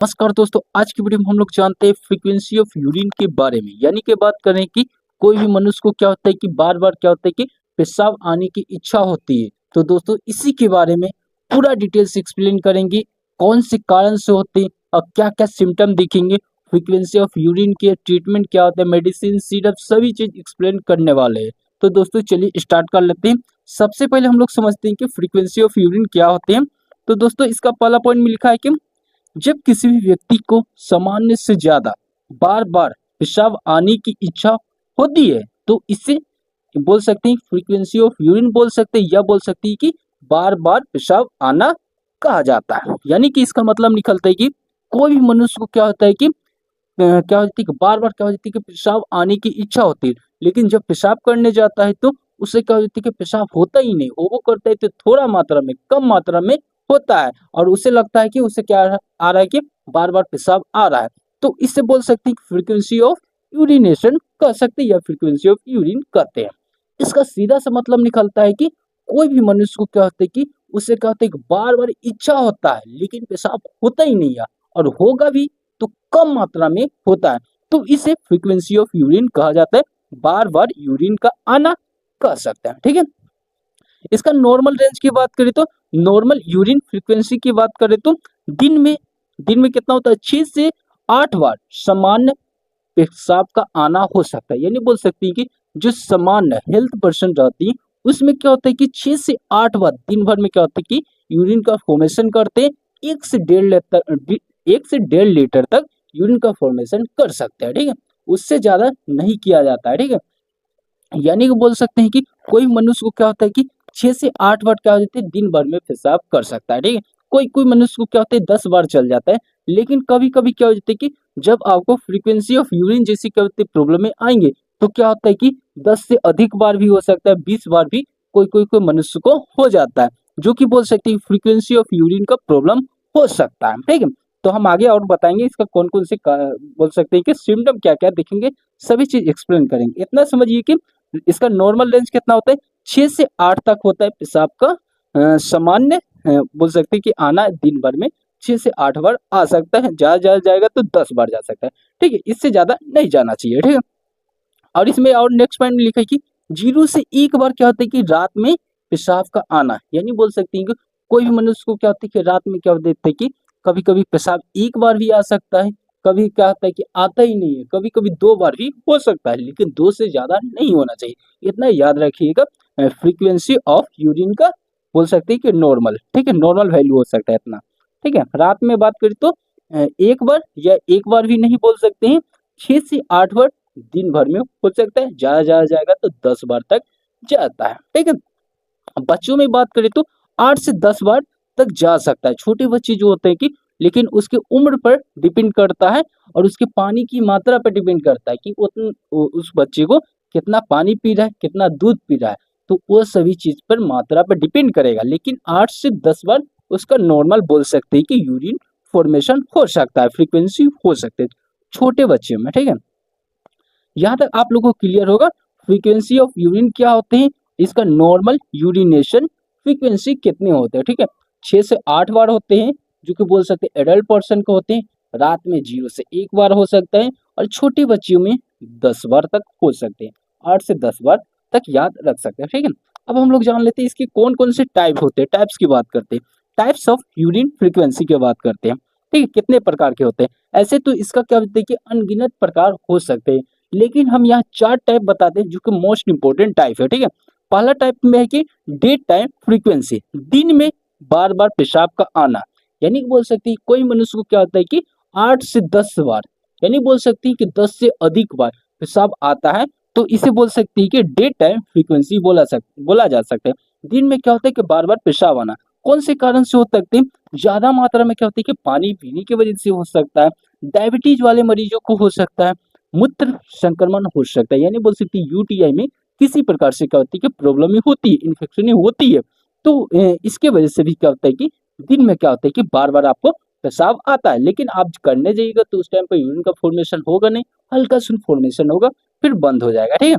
नमस्कार दोस्तों, आज की वीडियो में हम लोग जानते हैं फ्रीक्वेंसी ऑफ यूरिन के बारे में। यानी कि बात करें कि कोई भी मनुष्य को क्या होता है कि बार बार क्या होता है कि पेशाब आने की इच्छा होती है। तो दोस्तों इसी के बारे में पूरा डिटेल से एक्सप्लेन करेंगे, कौन से कारण से होते हैं और क्या क्या सिम्टम दिखेंगे। फ्रीक्वेंसी ऑफ यूरिन के ट्रीटमेंट क्या होता है, मेडिसिन, सिरप, सभी चीज एक्सप्लेन करने वाले हैं। तो दोस्तों चलिए स्टार्ट कर लेते हैं। सबसे पहले हम लोग समझते हैं कि फ्रीक्वेंसी ऑफ यूरिन क्या होते हैं। तो दोस्तों इसका पहला पॉइंट में लिखा है कि जब किसी भी व्यक्ति को सामान्य से ज्यादा बार बार पेशाब आने की इच्छा होती है तो इसे बोल सकते हैं फ्रीक्वेंसी ऑफ यूरिन बोल सकते हैं, या बोल सकते हैं कि बार बार पेशाब आना कहा जाता है। यानी कि इसका मतलब निकलता है कि कोई भी मनुष्य को क्या होता है कि क्या होती है कि बार बार क्या होती है कि पेशाब आने की इच्छा होती है, लेकिन जब पेशाब करने जाता है तो उससे क्या होती है कि पेशाब होता ही नहीं। वो करता है तो थोड़ा मात्रा में, कम मात्रा में होता है, और उसे लगता है कि उसे क्या आ रहा है कि बार बार पेशाब आ रहा है। तो इससे बोल सकते हैं कि फ्रीक्वेंसी ऑफ यूरिनेशन कह सकते हैं, या फ्रीक्वेंसी ऑफ यूरिन कहते हैं। इसका सीधा सा मतलब निकलता है कि कोई भी मनुष्य को क्या होता है कि उसे क्या होता है कि बार बार इच्छा होता है लेकिन पेशाब होता ही नहीं है, और होगा भी तो कम मात्रा में होता है। तो इसे फ्रीक्वेंसी ऑफ यूरिन कहा जाता है, बार बार यूरिन का आना कह सकते हैं। ठीक है, इसका नॉर्मल रेंज की बात करें तो नॉर्मल यूरिन फ्रीक्वेंसी की बात करें तो दिन में दिन में कितना होता है, 6 से 8 बार सामान्य पेशाब का आना हो सकता है। यानी बोल सकते हैं कि जो सामान्य हेल्थ पर्सन रहती है उसमें क्या होता है कि 6 से 8 बार दिन भर में क्या होता है कि यूरिन का फॉर्मेशन करते हैं। 1 से 1.5 लीटर तक यूरिन का फॉर्मेशन कर सकते हैं। ठीक है, उससे ज्यादा नहीं किया जाता है। ठीक है, यानी कि बोल सकते हैं कि कोई मनुष्य को क्या होता है कि 6 से 8 बार क्या हो जाते हैं दिन भर में पेशाब कर सकता है। ठीक है, कोई कोई मनुष्य को क्या होता है 10 बार चल जाता है। लेकिन कभी कभी क्या हो जाता है कि जब आपको फ्रीक्वेंसी ऑफ यूरिन जैसी क्या होती है प्रॉब्लम में आएंगे तो क्या होता है कि 10 से अधिक बार भी हो सकता है, 20 बार भी कोई कोई कोई मनुष्य को हो जाता है, जो कि बोल सकते हैं फ्रीक्वेंसी ऑफ यूरिन का प्रॉब्लम हो सकता है। ठीक है, तो हम आगे और बताएंगे इसका कौन कौन से बोल सकते हैं कि सिम्टम क्या क्या दिखेंगे, सभी चीज एक्सप्लेन करेंगे। इतना समझिए कि इसका नॉर्मल रेंज कितना होता है, 6 से 8 तक होता है पेशाब का सामान्य बोल सकते हैं कि आना दिन भर में 6 से 8 बार आ सकता है। ज्यादा जाएगा तो 10 बार जा सकता है। ठीक है, इससे ज्यादा नहीं जाना चाहिए। ठीक है, और इसमें और नेक्स्ट पॉइंट में लिखा है कि 0 से 1 बार क्या होता है कि रात में पेशाब का आना। यानी बोल सकते हैं कि कोई भी मनुष्य को क्या होता है कि रात में क्या होता है कि कभी कभी पेशाब 1 बार भी आ सकता है, कभी क्या होता है कि आता ही नहीं है, कभी कभी 2 बार भी हो सकता है, लेकिन 2 से ज्यादा नहीं होना चाहिए। इतना याद रखिएगा। फ्रीक्वेंसी ऑफ यूरिन का बोल सकते हैं कि नॉर्मल, ठीक है, नॉर्मल वैल्यू हो सकता है इतना। ठीक है, रात में बात करें तो 1 बार या 1 बार भी नहीं बोल सकते हैं, 6 से 8 बार दिन भर में हो सकता है। ज्यादा जाएगा तो 10 बार तक जाता है। ठीक है, अब बच्चों में बात करें तो 8 से 10 बार तक जा सकता है। छोटे बच्चे जो होते हैं कि, लेकिन उसके उम्र पर डिपेंड करता है और उसके पानी की मात्रा पर डिपेंड करता है कि उस बच्चे को कितना पानी पी रहा है, कितना दूध पी रहा है। तो वो सभी चीज पर मात्रा पर डिपेंड करेगा, लेकिन 8 से 10 बार उसका नॉर्मल बोल सकते हैं कि यूरिन फॉर्मेशन हो सकता है, फ्रीक्वेंसी हो सकते हैं छोटे बच्चे में। ठीक है, यहाँ तक आप लोगों को क्लियर होगा फ्रीक्वेंसी ऑफ यूरिन क्या होते हैं, इसका नॉर्मल यूरिनेशन फ्रीक्वेंसी कितने होते हैं। ठीक है, 6 से 8 बार होते हैं, जो कि बोल सकते हैं एडल्ट पर्सन को होते हैं। रात में 0 से 1 बार हो सकता है, और छोटे बच्चियों में 10 बार तक हो सकते हैं। 8 से 10 बार तक याद रख सकते हैं। ठीक है, अब हम लोग जान लेते हैं इसके कौन कौन से टाइप होते हैं। टाइप्स की बात करते हैं, टाइप्स ऑफ यूरिन फ्रीक्वेंसी की बात करते हैं। ठीक है, कितने प्रकार के होते हैं। ऐसे तो इसका क्या होता है कि अनगिनत प्रकार हो सकते हैं, लेकिन हम यहाँ 4 टाइप बताते हैं जो कि मोस्ट इंपोर्टेंट टाइप है। ठीक है, पहला टाइप में है कि डे टाइम फ्रीक्वेंसी, दिन में बार बार पेशाब का आना। यानी कि बोल सकते हैं कोई मनुष्य को क्या होता है कि 8 से 10 बार, यानी बोल सकती है कि 10 से अधिक बार पेशाब आता है, तो इसे बोल सकती है कि डे टाइम फ्रीक्वेंसी बोला जा सकता है। दिन में क्या होता है कि बार बार पेशाब आना कौन से कारण से हो सकते हैं, ज्यादा मात्रा में क्या होती है कि पानी पीने की वजह से हो सकता है, डायबिटीज वाले मरीजों को हो सकता है, मूत्र संक्रमण हो सकता है। यानी बोल सकते हैं यूटीआई में किसी प्रकार से क्या होती है कि प्रॉब्लम होती है, इन्फेक्शन होती है। तो इसके वजह से भी क्या होता है कि दिन में क्या होता है कि बार बार आपको पेशाब आता है, लेकिन आप करने जाइएगा तो उस टाइम पर यूरिन का फॉर्मेशन होगा नहीं, हल्का सुन फॉर्मेशन होगा, फिर बंद हो जाएगा। ठीक है,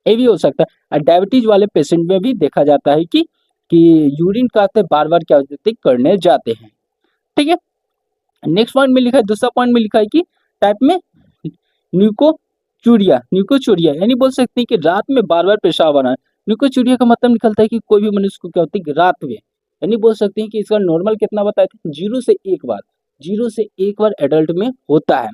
ये भी हो सकता है। और डायबिटीज वाले पेशेंट में भी देखा जाता है कि यूरिन का बार बार क्या होते हैं करने जाते हैं। ठीक है, नेक्स्ट पॉइंट में लिखा है, दूसरा पॉइंट में लिखा है कि टाइप में न्यूकोचूरिया यानी बोल सकते हैं कि रात में बार बार पेशाब आना। न्यूकोचूरिया का मतलब निकलता है कि कोई भी मनुष्य को क्या होती है कि रात में, यानी बोल सकते हैं कि इसका नॉर्मल कितना बताए थे, 0 से 1 बार एडल्ट में होता है।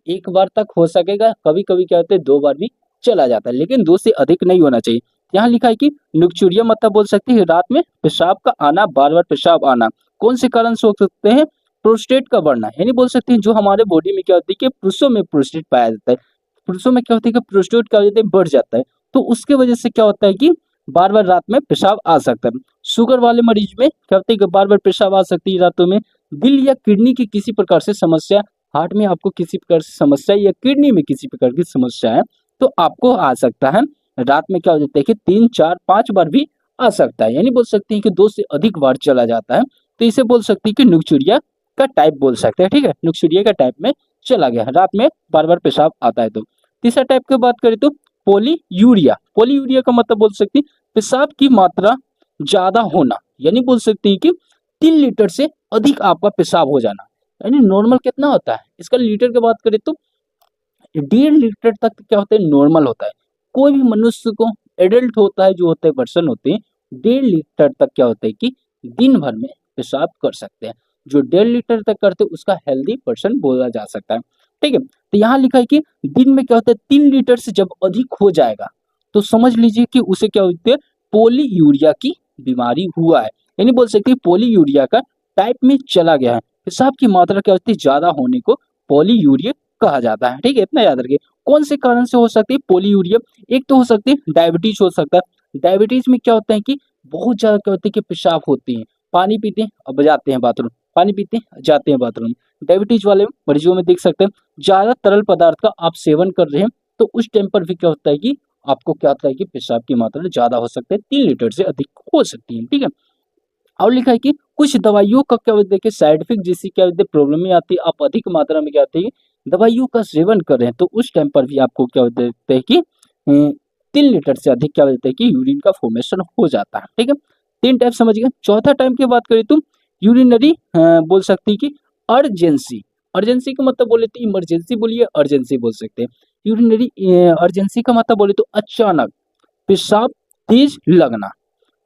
1 बार तक हो सकेगा, कभी कभी क्या होता है 2 बार भी चला जाता है, लेकिन 2 से अधिक नहीं होना चाहिए। यहाँ लिखा है कि न्यूक्चूरिया मतलब बोल सकते हैं रात में पेशाब का आना, बार बार पेशाब आना। कौन से कारण से हो सकते हैं, प्रोस्टेट का बढ़ना, यानी बोल सकते हैं जो हमारे बॉडी में क्या होती है कि पुरुषों में प्रोस्टेट पाया जाता है, पुरुषों में क्या होता है कि प्रोस्टेट क्या होता है बढ़ जाता है, तो उसके वजह से क्या होता है कि बार बार रात में पेशाब आ सकता है। शुगर वाले मरीज में क्या होता है कि बार बार पेशाब आ सकती है रातों में। दिल या किडनी की किसी प्रकार से समस्या, हार्ट में आपको किसी प्रकार से समस्या या किडनी में किसी प्रकार की समस्या है तो आपको आ सकता है। रात में क्या हो जाता है कि 3 4 5 बार भी आ सकता है, यानी बोल सकते हैं कि 2 से अधिक बार चला जाता है, तो इसे बोल सकते हैं कि न्यूक्चूरिया का टाइप बोल सकते हैं। ठीक है, न्यूक्चूरिया का टाइप में चला गया, रात में बार बार पेशाब आता है। तो तीसरा टाइप की बात करें तो पोलीयूरिया का मतलब बोल सकते हैं पेशाब की मात्रा ज्यादा होना, यानी बोल सकते हैं कि 3 लीटर से अधिक आपका पेशाब हो जाना। यानी नॉर्मल कितना होता है, इसका लीटर की बात करें तो 1.5 लीटर तक क्या होता है नॉर्मल होता है। कोई भी मनुष्य को, एडल्ट होता है जो होता है पर्सन होते हैं, 1.5 लीटर तक क्या होता है कि दिन भर में पेशाब कर सकते हैं। जो 1.5 लीटर तक करते हैं उसका हेल्दी पर्सन बोला जा सकता है। ठीक है, तो यहाँ लिखा है कि दिन में क्या होता है 3 लीटर से जब अधिक हो जाएगा तो समझ लीजिए कि उसे क्या होती है पोलीयूरिया की बीमारी हुआ है, यानी बोल सकते हैं पोलीयूरिया का टाइप में चला गया है। पेशाब की मात्रा क्या होती है ज्यादा होने को पोलीयूरिया कहा जाता है। ठीक है, इतना याद रखिए। कौन से कारण से हो सकती है पोलीयूरिया, एक तो हो सकती है डायबिटीज हो सकता है। डायबिटीज में क्या होता है कि बहुत ज्यादा क्या होता है कि पेशाब होती है, पानी पीते हैं अब जाते हैं बाथरूम, पानी पीते हैं जाते हैं बाथरूम। डायबिटीज वाले मरीजों में देख सकते हैं ज्यादा तरल पदार्थ का आप सेवन कर रहे हैं तो उस टाइम पर भी क्या होता है कि आपको क्या होता है कि पेशाब की मात्रा ज्यादा हो सकता है, 3 लीटर से अधिक हो सकती है। ठीक है, और लिखा है कि कुछ दवाइयों का क्या होता है कि साइड इफेक्ट जैसी क्या होती है प्रॉब्लम में आती है, आप अधिक मात्रा में क्या होती है दवाइयों का सेवन कर रहे हैं तो उस टाइम पर भी आपको क्या होता है कि 3 लीटर से अधिक क्या होता है कि यूरिन का फॉर्मेशन हो जाता है। ठीक है, 3 टाइप समझ गए। चौथा टाइप की बात करें तो यूरिनरी बोल सकती है कि अर्जेंसी, अर्जेंसी का मतलब बोले तो इमरजेंसी बोलिए, अर्जेंसी बोल सकते हैं। यूरिनरी अर्जेंसी का मतलब बोले तो अचानक पेशाब तेज लगना।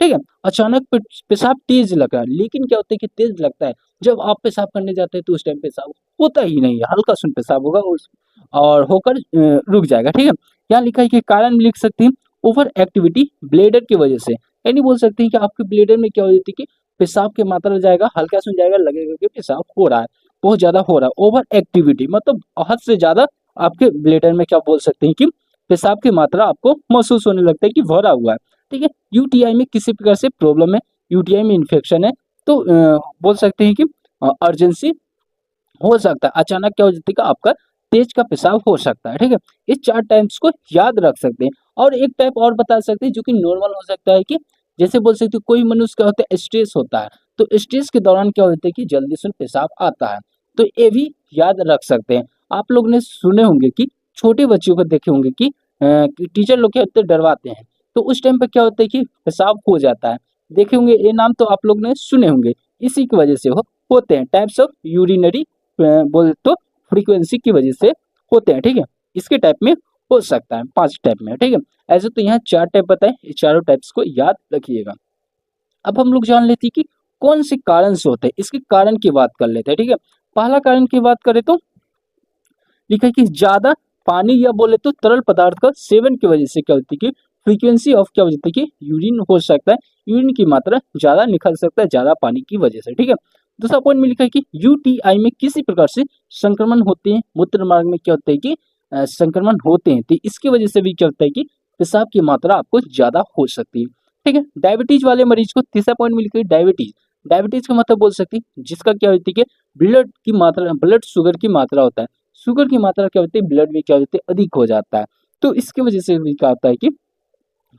ठीक है, अचानक पेशाब तेज लगा, लेकिन क्या होता है कि तेज लगता है जब आप पेशाब करने जाते हैं तो उस टाइम पेशाब होता ही नहीं है, हल्का सुन पेशाब होगा और होकर रुक जाएगा। ठीक है, यहाँ लिखा है कि कारण लिख सकते हैं ओवर एक्टिविटी ब्लेडर की वजह से, यानी बोल सकते हैं कि आपके ब्लेडर में क्या हो जाती है कि पेशाब की मात्रा जाएगा, हल्का सुन जाएगा, लगेगा कि पेशाब हो रहा है, बहुत ज्यादा हो रहा है। ओवर एक्टिविटी मतलब हद से ज्यादा आपके ब्लेडर में क्या बोल सकते हैं कि पेशाब की मात्रा आपको महसूस होने लगता है कि भरा हुआ है। ठीक है, यूटीआई में किसी प्रकार से प्रॉब्लम है, यूटीआई में इन्फेक्शन है तो बोल सकते हैं कि अर्जेंसी हो सकता है, अचानक क्या हो जाता है कि आपका तेज का पेशाब हो सकता है। ठीक है, इस 4 टाइप्स को याद रख सकते हैं। और एक टाइप और बता सकते हैं जो कि नॉर्मल हो सकता है कि जैसे बोल सकते हैं कोई मनुष्य क्या होता है स्ट्रेस होता है तो स्ट्रेस के दौरान क्या होता है कि जल्दी से पेशाब आता है, तो ये भी याद रख सकते हैं। आप लोग ने सुने होंगे कि छोटे बच्चों को देखे होंगे कि टीचर लोग क्या होते हैं डरवाते हैं तो उस टाइम पर क्या होता है कि पेशाब हो जाता है, देखे होंगे, ये नाम तो आप लोग ने सुने होंगे। इसी की वजह से वो होते हैं टाइप्स ऑफ यूरिनरी बोले तो फ्रीक्वेंसी की वजह से होते हैं। ठीक है, इसके टाइप में हो सकता है 5 टाइप में। ठीक है, ऐसे तो यहाँ 4 टाइप बताए, ये चारों टाइप्स को याद रखिएगा। अब हम लोग जान लेते हैं कि कौन से कारण से होते हैं, इसके कारण की बात कर लेते हैं। ठीक है, पहला कारण की बात करें तो लिखा है कि ज्यादा पानी या बोले तो तरल पदार्थ का सेवन की वजह से क्या होती है कि फ्रीक्वेंसी ऑफ क्या हो जाती है कि यूरिन हो सकता है, यूरिन की मात्रा ज्यादा निकल सकता है ज्यादा पानी की वजह से। ठीक है, दूसरा पॉइंट में लिखा है कि यूटीआई में किसी प्रकार से संक्रमण होते हैं, मूत्र मार्ग में क्या होता है कि संक्रमण होते हैं तो इसकी वजह से भी क्या होता है कि पेशाब की मात्रा आपको ज्यादा हो सकती है। ठीक है, डायबिटीज वाले मरीज को तीसरा पॉइंट में लिखा है डायबिटीज, डायबिटीज का मतलब बोल सकती है जिसका क्या होती है कि ब्लड की मात्रा, ब्लड शुगर की मात्रा होता है, शुगर की मात्रा क्या होती है ब्लड में क्या होती है अधिक हो जाता है, तो इसकी वजह से भी क्या होता है कि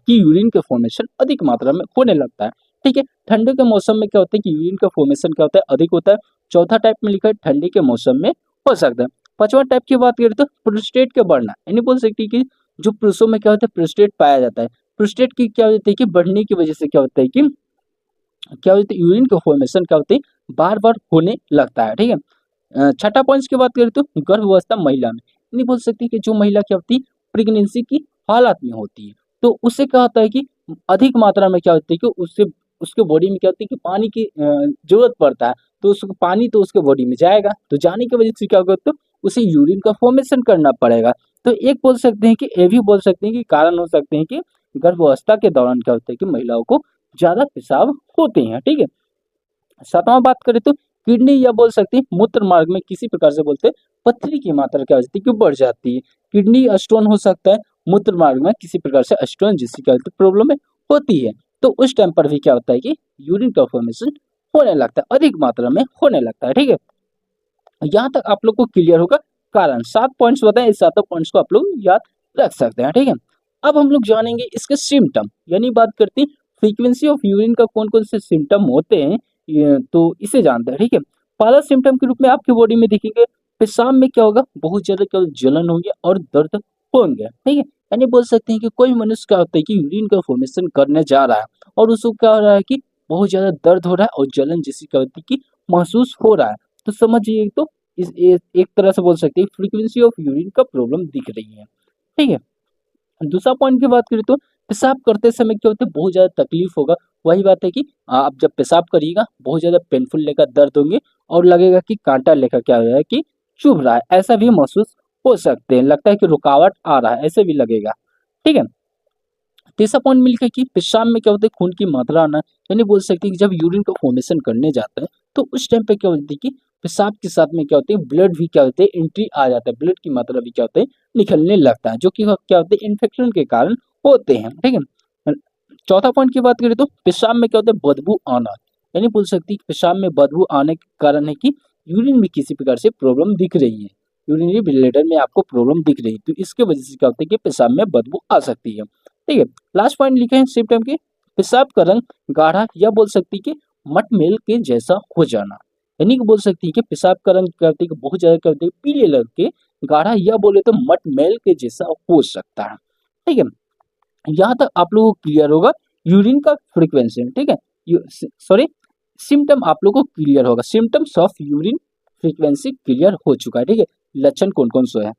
यूरिन का फॉर्मेशन अधिक मात्रा में होने लगता है। ठीक है, ठंडी के मौसम में क्या होता है कि यूरिन का फॉर्मेशन क्या होता है अधिक होता है। चौथा टाइप में लिखा है ठंडी के मौसम में हो सकता है। पांचवा टाइप की बात करें तो प्रोस्टेट का बढ़ना, यानी बोल सकते हैं कि जो पुरुषों में क्या होता है प्रोस्टेट पाया जाता है, प्रोस्टेट की क्या होती है कि बढ़ने की वजह से क्या होता है कि क्या होता है यूरिन का फॉर्मेशन क्या होती है बार बार होने लगता है। ठीक है, छठा पॉइंट की बात करें तो गर्भावस्था महिला में, नहीं बोल सकती कि जो महिला क्या होती है प्रेगनेंसी की हालत में होती है, तो उससे क्या होता है कि अधिक मात्रा में क्या होती है कि उससे उसके बॉडी में क्या होती है कि पानी की जरूरत पड़ता है, तो उसको पानी तो उसके बॉडी में जाएगा, तो जाने की वजह से क्या होगा, तो उसे यूरिन का फॉर्मेशन करना पड़ेगा। तो एक बोल सकते हैं कि ये भी बोल सकते हैं कि कारण हो सकते हैं कि गर्भावस्था के दौरान क्या होता है कि महिलाओं को ज्यादा पेशाब होते हैं, ठीक है। सातवां बात करें तो किडनी या बोल सकते हैं मूत्र मार्ग में किसी प्रकार से बोलते हैं पथरी की मात्रा क्या हो जाती है कि बढ़ जाती है। किडनी स्टोन हो सकता है, मूत्र मार्ग में किसी प्रकार से स्टोन जिससे क्या होती है प्रॉब्लम होती है, तो उस टाइम पर भी क्या होता है कि यूरिन का फॉर्मेशन होने लगता है, अधिक मात्रा में होने लगता है, ठीक है। यहाँ तक आप लोग को क्लियर होगा। कारण 7 पॉइंट्स बताएं, इस 7 पॉइंट्स को आप लोग याद रख सकते हैं, ठीक है। अब हम लोग जानेंगे इसके सिम्टम, यानी बात करते हैं फ्रीक्वेंसी ऑफ यूरिन का कौन कौन से सिम्टम होते हैं, तो इसे जानते हैं, ठीक है। पहला सिम्टम के रूप में आपके बॉडी में दिखेंगे पेशाब में क्या होगा, बहुत ज्यादा क्या जलन होंगे और दर्द होंगे, ठीक है। यानी बोल सकते हैं कि कोई मनुष्य क्या होता है कि यूरिन का फॉर्मेशन करने जा रहा है और उसको क्या हो रहा है कि बहुत ज्यादा दर्द हो रहा है और जलन जैसी क्या होती है कि महसूस हो रहा है, तो समझिए तो एक तरह से बोल सकते हैं फ्रीक्वेंसी ऑफ यूरिन का प्रॉब्लम दिख रही है, ठीक है। दूसरा पॉइंट की बात करें तो पेशाब करते समय क्या होता है बहुत ज्यादा तकलीफ होगा। वही बात है कि आप जब पेशाब करिएगा बहुत ज्यादा पेनफुल लेकर दर्द होंगे और लगेगा कि कांटा लेकर क्या हो रहा है कि चुभ रहा है, ऐसा भी महसूस हो सकते हैं, लगता है कि रुकावट आ रहा है, ऐसे भी लगेगा, ठीक है। तीसरा पॉइंट मिलकर कि पेशाब में क्या होता है खून की मात्रा आना, यानी बोल सकते हैं कि जब यूरिन का फॉर्मेशन करने जाता है तो उस टाइम पे क्या होती है कि पेशाब के साथ में क्या होते हैं ब्लड भी क्या होते हैं एंट्री आ जाता है, ब्लड की मात्रा भी क्या होता है निकलने लगता है, जो कि क्या होते हैं इन्फेक्शन के कारण होते हैं, ठीक है। चौथा पॉइंट की बात करें तो पेशाब में क्या होता है बदबू आना, यानी बोल सकती है कि पेशाब में बदबू आने के कारण है कि यूरिन में किसी प्रकार से प्रॉब्लम दिख रही है, यूरिनरी ब्लैडर में आपको प्रॉब्लम दिख रही है, तो इसके वजह से क्या होता है कि पेशाब में बदबू आ सकती है, ठीक है। लास्ट पॉइंट लिखे हैं सिम्टम के पेशाब का रंग गाढ़ा या बोल सकती है कि मटमेल के जैसा हो जाना, यानी कि बोल सकती है कि पेशाब का रंग करते हैं कि बहुत ज्यादा करते हैं पीले रंग के गाढ़ा या बोले तो मटमेल के जैसा हो सकता है, ठीक है। यहाँ तक आप लोगों को क्लियर होगा यूरिन का फ्रीक्वेंसी, ठीक है। सॉरी, सिम्टम आप लोगों को क्लियर होगा, symptoms of urine frequency clear हो चुका है, ठीक है। लक्षण कौन कौन से है।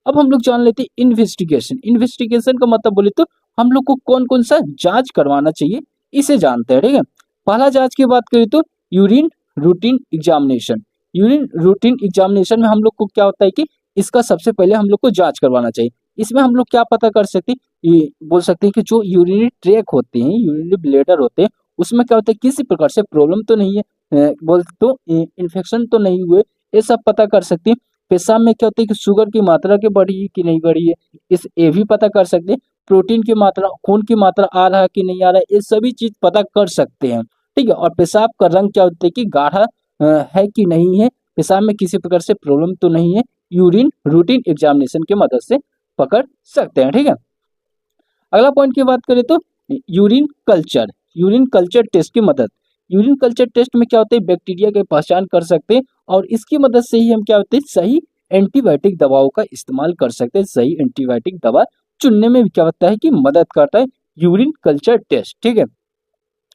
अब हम लोग जान लेते हैं इन्वेस्टिगेशन, इन्वेस्टिगेशन का मतलब बोले तो हम लोग को कौन कौन सा जांच करवाना चाहिए इसे जानते हैं, ठीक है। पहला जांच की बात करें तो urine routine examination, urine routine examination में हम लोग को क्या होता है कि इसका सबसे पहले हम लोग को जांच करवाना चाहिए। इसमें हम लोग क्या पता कर सकते हैं, ये बोल सकते हैं कि जो यूरिनरी ट्रैक होते हैं, यूरिनरी ब्लैडर होते हैं, उसमें क्या होता है किसी प्रकार से प्रॉब्लम तो नहीं है, बोल तो इन्फेक्शन तो नहीं हुए, ये सब पता कर सकते हैं। पेशाब में क्या होता है कि शुगर की मात्रा के बढ़ी है कि नहीं बढ़ी है, इस ये भी पता कर सकते हैं। प्रोटीन की मात्रा, खून की मात्रा आ रहा है कि नहीं आ रहा है, ये सभी चीज पता कर सकते हैं, ठीक है। और पेशाब का रंग क्या होता है कि गाढ़ा है कि नहीं है, पेशाब में किसी प्रकार से प्रॉब्लम तो नहीं है, यूरिन रूटीन एग्जामिनेशन की मदद से पकड़ सकते हैं, ठीक है। अगला पॉइंट की बात करें तो urine culture, urine culture test की मदद, यूरिन कल्चर टेस्ट में क्या होता है बैक्टीरिया की पहचान कर सकते हैं और इसकी मदद से ही हम क्या होते हैं सही एंटीबायोटिक दवाओं का इस्तेमाल कर सकते हैं, सही एंटीबायोटिक दवा चुनने में भी क्या होता है कि मदद करता है यूरिन कल्चर टेस्ट, ठीक है।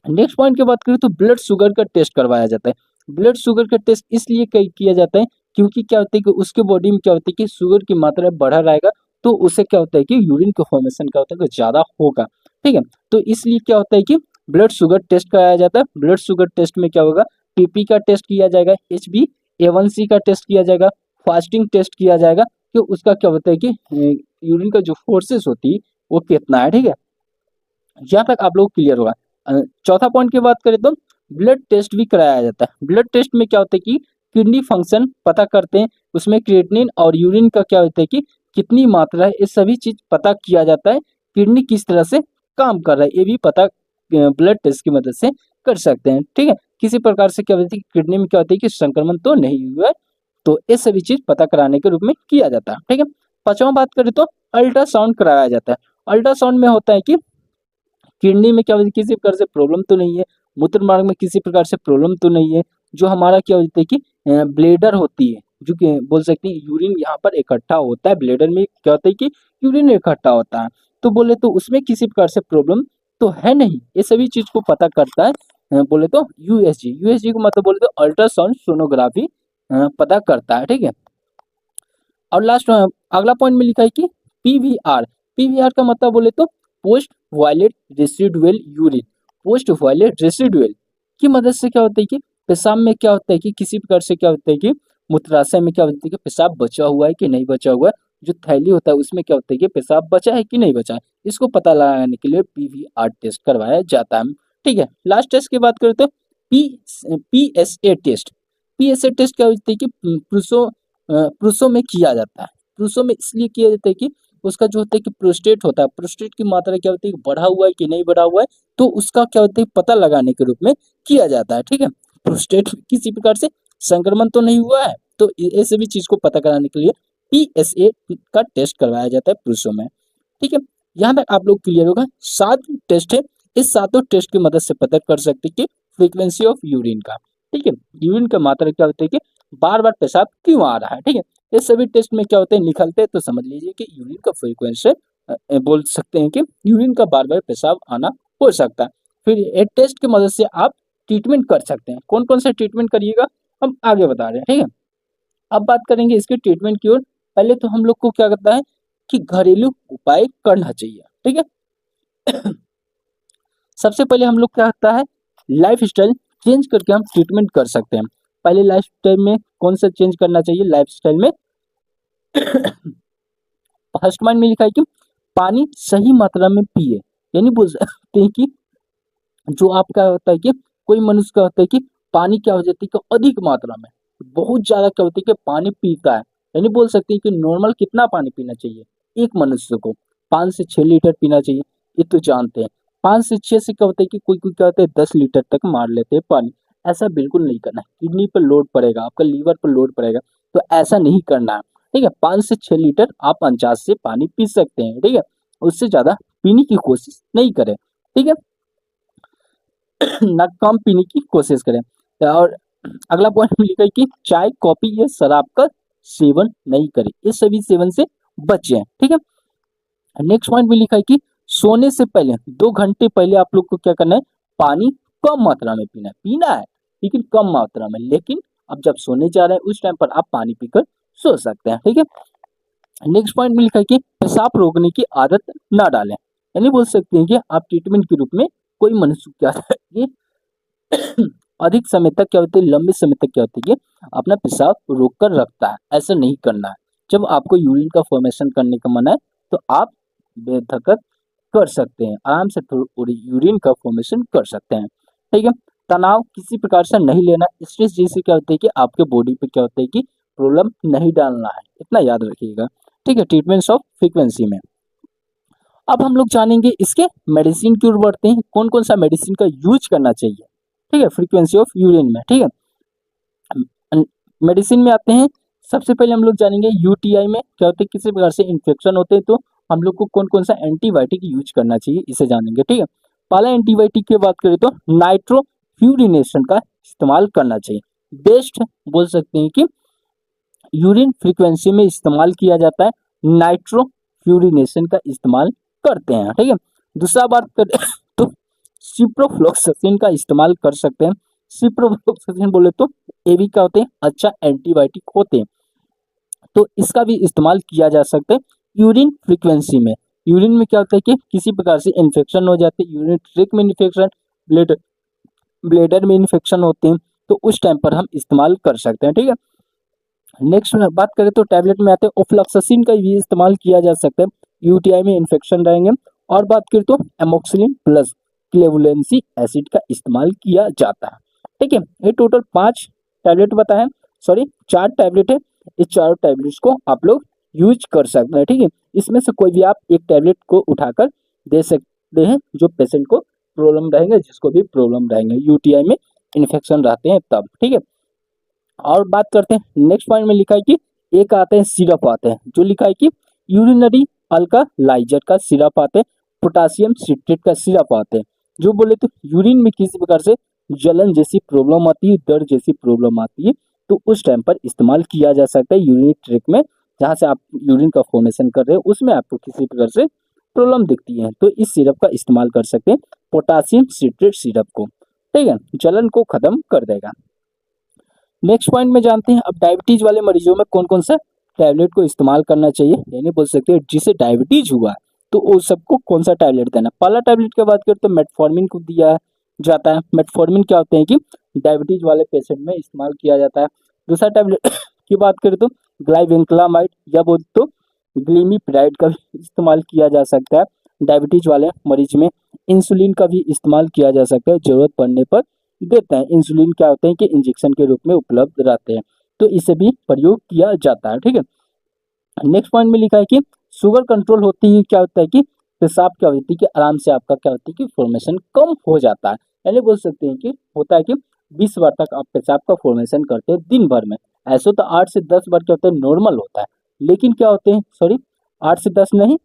नेक्स्ट पॉइंट की बात करें तो ब्लड शुगर का टेस्ट करवाया जाता है। ब्लड शुगर का टेस्ट इसलिए किया जाता है क्योंकि क्या होता है कि उसके बॉडी में क्या होता है कि शुगर की मात्रा बढ़ा रहेगा, तो उससे क्या होता है कि यूरिन का फॉर्मेशन क्या होता है कि ज्यादा होगा, ठीक है। तो इसलिए क्या होता है कि ब्लड शुगर टेस्ट कराया जाता है। ब्लड शुगर टेस्ट में क्या होगा, पीपी का टेस्ट किया जाएगा, HbA1c का टेस्ट किया जाएगा, फास्टिंग टेस्ट किया जाएगा कि उसका क्या होता है कि यूरिन का जो फोर्सेस होती है वो कितना है, ठीक है। यहाँ तक आप लोग क्लियर होगा। चौथा पॉइंट की बात करें तो ब्लड टेस्ट भी कराया जाता है। ब्लड टेस्ट में क्या होता है कि किडनी फंक्शन पता करते हैं, उसमें क्रिएटिनिन और यूरिन का क्या होता है कि कितनी मात्रा है, ये सभी चीज पता किया जाता है। किडनी किस तरह से काम कर रहा है ये भी पता ब्लड टेस्ट की मदद से कर सकते हैं, ठीक है। किसी प्रकार से क्या होता है कि किडनी में क्या होता है कि संक्रमण तो नहीं हुआ है, तो ये सभी चीज पता कराने के रूप में किया जाता है, ठीक है। पांचवा बात करें तो अल्ट्रासाउंड कराया जाता है। अल्ट्रासाउंड में होता है कि किडनी में क्या होता है किसी प्रकार से प्रॉब्लम तो नहीं है, मूत्र मार्ग में किसी प्रकार से प्रॉब्लम तो नहीं है, जो हमारा क्या होता है कि ब्लेडर होती है, जो कि बोल सकते हैं यूरिन यहाँ पर इकट्ठा होता है, ब्लेडर में क्या होता है कि यूरिन इकट्ठा होता है, तो बोले तो उसमें किसी प्रकार से प्रॉब्लम तो है नहीं, ये सभी चीज को पता करता है बोले तो यूएसजी, यूएसजी को मतलब बोले तो अल्ट्रासाउंड सोनोग्राफी पता करता है, ठीक है। और लास्ट अगला पॉइंट में लिखा है कि पीवीआर। पीवीआर का मतलब बोले तो post violet residual urine. Post violet residual की मदद से क्या होता है कि पेशाब में क्या होता है कि किसी प्रकार से क्या होता है कि मूत्राशय में क्या होता है कि पेशाब बचा हुआ है कि नहीं बचा हुआ है, जो थैली होता है उसमें क्या होता है कि पेशाब बचा है कि नहीं बचा है, इसको पता लगाने के लिए पीवीआर टेस्ट करवाया जाता है, ठीक है। लास्ट टेस्ट की बात करें तो P PSA test. PSA test क्या होता है कि पुरुषों में किया जाता है। पुरुषों में इसलिए किया जाता है कि उसका जो होता है कि प्रोस्टेट होता है, प्रोस्टेट की मात्रा क्या होती है कि बढ़ा हुआ है कि नहीं बढ़ा हुआ है, तो उसका क्या होता है पता लगाने के रूप में किया जाता है, ठीक है। प्रोस्टेट किसी प्रकार से संक्रमण तो नहीं हुआ है, तो ये सभी चीज को पता कराने के लिए पीएसए का टेस्ट करवाया जाता है पुरुषों में, ठीक है। यहाँ तक आप लोग क्लियर होगा। 7 टेस्ट है, इस सातों टेस्ट की मदद से पता कर सकते हैं कि फ्रीक्वेंसी ऑफ यूरिन का, ठीक है। यूरिन का मात्रा क्या होता है कि बार बार पेशाब क्यों आ रहा है, ठीक है। ये सभी टेस्ट में क्या होते हैं निकलते हैं, तो समझ लीजिए कि यूरिन का फ्रीक्वेंसी बोल सकते हैं कि यूरिन का बार बार पेशाब आना हो सकता है। फिर ये टेस्ट की मदद से आप ट्रीटमेंट कर सकते हैं। कौन कौन सा ट्रीटमेंट करिएगा हम आगे बता रहे हैं, ठीक है। अब बात करेंगे इसके ट्रीटमेंट की ओर। पहले तो हम लोग को क्या करता है कि घरेलू उपाय करना चाहिए, ठीक है। सबसे पहले हम लोग क्या होता है लाइफ स्टाइल चेंज करके हम ट्रीटमेंट कर सकते हैं। पहले लाइफ स्टाइल में कौन सा चेंज करना चाहिए लाइफ स्टाइल में? फर्स्ट पॉइंट में लिखा है कि पानी सही मात्रा में पिए। यानी बोल सकते हैं कि जो आपका होता है कि कोई मनुष्य का होता है कि पानी क्या हो जाती है कि अधिक मात्रा में बहुत ज्यादा क्या होती है कि पानी पीता है। यानी बोल सकते हैं कि नॉर्मल कितना पानी पीना चाहिए एक मनुष्य को? 5 से 6 लीटर पीना चाहिए, ये तो जानते हैं। 5 से 6 से क्या होता है कि कोई कोई क्या होता है 10 लीटर तक मार लेते हैं पानी। ऐसा बिल्कुल नहीं करना है, किडनी पर लोड पड़ेगा, आपका लीवर पर लोड पड़ेगा, तो ऐसा नहीं करना है, ठीक है। 5 से 6 लीटर आप अंदाज से पानी पी सकते हैं, ठीक है। उससे ज्यादा पीने की कोशिश नहीं करें, ठीक है। ना कम पीने की कोशिश करें। और अगला पॉइंट में लिखा है कि चाय कॉफी या शराब का सेवन नहीं करें, इस सभी सेवन से बचें, ठीक है। नेक्स्ट पॉइंट में लिखा है कि सोने से पहले 2 घंटे पहले आप लोग को क्या करना है पानी कम मात्रा में पीना है लेकिन कम मात्रा में। लेकिन अब जब सोने जा रहे हैं उस टाइम पर आप पानी पीकर सो सकते हैं, ठीक है। नेक्स्ट पॉइंट में लिखा है कि पेशाब रोकने की आदत ना डालें। यानी बोल सकते हैं कि आप ट्रीटमेंट के रूप में कोई मनुष्य क्या है कि अधिक समय तक क्या होती है लंबे समय तक क्या होती है अपना पेशाब रोक कर रखता है, ऐसा नहीं करना है। जब आपको यूरिन का फॉर्मेशन करने का मन है तो आप बेधड़क कर सकते हैं, आराम से यूरिन का फॉर्मेशन कर सकते हैं, ठीक है। तनाव किसी प्रकार से नहीं लेना, स्ट्रेस जैसे क्या होता है कि आपके बॉडी पे क्या होता है कि प्रॉब्लम नहीं डालना है, इतना याद रखिएगा, ठीक है। ट्रीटमेंट्स ऑफ फ्रीक्वेंसी में अब हम लोग जानेंगे इसके मेडिसिन की ओर बढ़ते हैं, कौन कौन सा मेडिसिन का यूज करना चाहिए, ठीक है, फ्रीक्वेंसी ऑफ यूरिन में, ठीक है। मेडिसिन में आते हैं, सबसे पहले हम लोग जानेंगे यूटीआई में क्या होता है किसी प्रकार से इन्फेक्शन होते हैं तो हम लोग को कौन कौन सा एंटीबायोटिक यूज करना चाहिए इसे जानेंगे, ठीक है। पहला एंटीबायोटिक की बात करें तो नाइट्रोफ्यूरिनेशन का इस्तेमाल करना चाहिए। बेस्ट बोल सकते हैं कि यूरिन फ्रीक्वेंसी में इस्तेमाल किया जाता है नाइट्रोफ्यूरिनेशन का इस्तेमाल करते हैं, ठीक है। दूसरा बात करें तो सिप्रोफ्लोक्सासिन का इस्तेमाल कर सकते हैं। सिप्रोफ्लोक्सासिन बोले तो ये भी क्या होते हैं अच्छा एंटीबायोटिक होते हैं, तो इसका भी इस्तेमाल किया जा सकता है यूरिन फ्रीक्वेंसी में। यूरिन में क्या होता है कि किसी प्रकार से इन्फेक्शन हो जाते हैं, यूरिन ट्रैक में इन्फेक्शन, ब्लेडर में इन्फेक्शन होते हैं, तो उस टाइम पर हम इस्तेमाल कर सकते हैं, ठीक है। नेक्स्ट बात करें तो टैबलेट में आते हैं ओफ्लॉक्सासिन का भी इस्तेमाल किया जा सकता है यूटीआई में इन्फेक्शन रहेंगे। और बात करें तो एमोक्सिलिन प्लस क्लेवुलेंसी एसिड का इस्तेमाल किया जाता है, ठीक है। ये टोटल 5 टैबलेट बताए, सॉरी 4 टैबलेट है, इस चारों टैबलेट्स को आप लोग यूज कर सकते हैं, ठीक है। इसमें से कोई भी आप एक टैबलेट को उठाकर दे सकते हैं जो पेशेंट को प्रॉब्लम रहेंगे, जिसको भी प्रॉब्लम रहेंगे यूटीआई में इन्फेक्शन रहते हैं तब, ठीक है। और बात करते हैं नेक्स्ट पॉइंट में लिखा है कि एक आते हैं सिरप आते हैं जो लिखा है कि यूरिनरी अल्कालाइजर का सिरप आते हैं, पोटासियम सिट्रेट का सिरप आते हैं। जो बोले तो यूरिन में किसी प्रकार से जलन जैसी प्रॉब्लम आती है, दर्द जैसी प्रॉब्लम आती है, तो उस टाइम पर इस्तेमाल किया जा सकता है यूरिन ट्रैक में, जहाँ से आप यूरिन का फॉर्मेशन कर रहे हो उसमें आपको किसी प्रकार से प्रॉब्लम दिखती है तो इस सिरप का इस्तेमाल कर सकते हैं, पोटासियम सिट्रेट सिरप को, ठीक है। जलन को खत्म कर देगा। नेक्स्ट पॉइंट में जानते हैं अब डायबिटीज वाले मरीजों में कौन कौन सा टैबलेट को इस्तेमाल करना चाहिए, यानी बोल सकते हैं जिसे डायबिटीज हुआ है तो वो सबको कौन सा टैबलेट देना। पहला टैबलेट की बात करें तो मेटफॉर्मिन को दिया जाता है। मेटफॉर्मिन क्या होते हैं कि डायबिटीज वाले पेशेंट में इस्तेमाल किया जाता है। दूसरा टैबलेट की बात करें तो ग्लाइवेंक्लामाइड या बोल तो ग्लिमिप्राइड का भी इस्तेमाल किया जा सकता है डायबिटीज वाले मरीज में। इंसुलिन का भी इस्तेमाल किया जा सकता है, जरूरत पड़ने पर देते हैं। इंसुलिन क्या होते हैं कि इंजेक्शन के रूप में उपलब्ध रहते हैं, तो इसे भी प्रयोग किया जाता है। ठीक है, नेक्स्ट पॉइंट में लिखा है कि शुगर कंट्रोल होती है क्या होता है कि पेशाब क्या होती है कि आराम से आपका क्या होती है कि फॉर्मेशन कम हो जाता है। यानी बोल सकते हैं कि होता है कि 20 बार तक आप पेशाब का फॉर्मेशन करते हैं दिन भर में। ऐसे तो 8 से 10 बार क्या होता है नॉर्मल होता है, लेकिन क्या होते हैं 8 से 10 नहीं,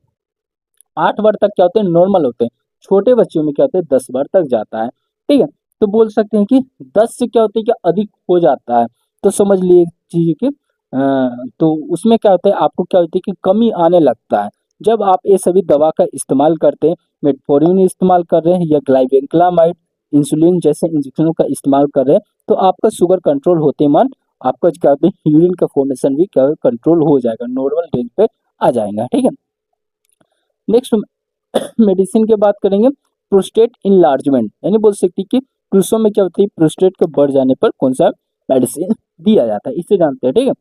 8 बार तक क्या होते हैं नॉर्मल होते हैं। छोटे बच्चों में क्या होता है 10 बार तक जाता है। ठीक है, तो बोल सकते हैं कि 10 से क्या होता है कि अधिक हो जाता है तो समझ लीजिए कि तो उसमें क्या होता है आपको क्या होती है कि कमी आने लगता है। जब आप ये सभी दवा का इस्तेमाल करते हैं, मेटफॉर्मिन इस्तेमाल कर रहे हैं या ग्लाइवेंक्लामाइड इंसुलिन जैसे इंजेक्शनों का इस्तेमाल कर रहे हैं, तो आपका शुगर कंट्रोल होते मन आपका क्या होता है यूरिन का फॉर्मेशन भी क्या कंट्रोल हो जाएगा, नॉर्मल रेंज पे आ जाएगा। ठीक है, नेक्स्ट मेडिसिन की बात करेंगे प्रोस्टेट इनलार्जमेंट, यानी बोल सकते हैं कि पुरुषों में क्या होती है प्रोस्टेट के बढ़ जाने पर कौन सा मेडिसिन दिया जाता है, इसे जानते हैं। ठीक है,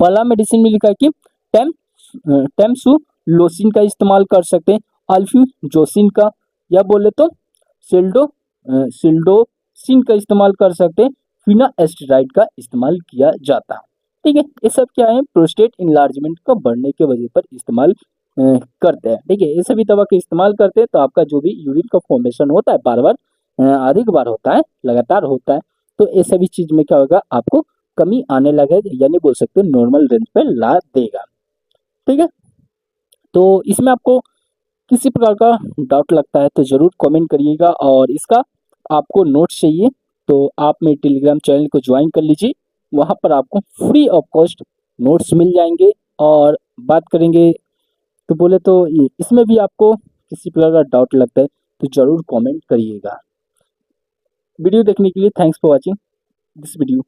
पहला मेडिसिन में लिखा है कि टेम टेम्सुलोसिन का इस्तेमाल कर सकते हैं, अल्फ्यूजोसिन का या बोले तो सिल्डोसिन का इस्तेमाल कर सकते हैं, फिनाएस्टिराइड का इस्तेमाल किया जाता है। ठीक है, ये सब क्या है प्रोस्टेट इनलार्जमेंट का बढ़ने के वजह पर इस्तेमाल करते हैं। ठीक है, ये सभी दवा का इस्तेमाल करते हैं तो आपका जो भी यूरिन का फॉर्मेशन होता है बार बार अधिक बार होता है, लगातार होता है, तो ये सभी चीज में क्या होगा आपको कमी आने लगे, यानी बोल सकते हैं नॉर्मल रेंज पे ला देगा। ठीक है, तो इसमें आपको किसी प्रकार का डाउट लगता है तो जरूर कमेंट करिएगा, और इसका आपको नोट्स चाहिए तो आप मेरे टेलीग्राम चैनल को ज्वाइन कर लीजिए, वहाँ पर आपको फ्री ऑफ कॉस्ट नोट्स मिल जाएंगे। और बात करेंगे तो बोले तो इसमें भी आपको किसी प्रकार का डाउट लगता है तो जरूर कमेंट करिएगा। वीडियो देखने के लिए thanks for watching this video.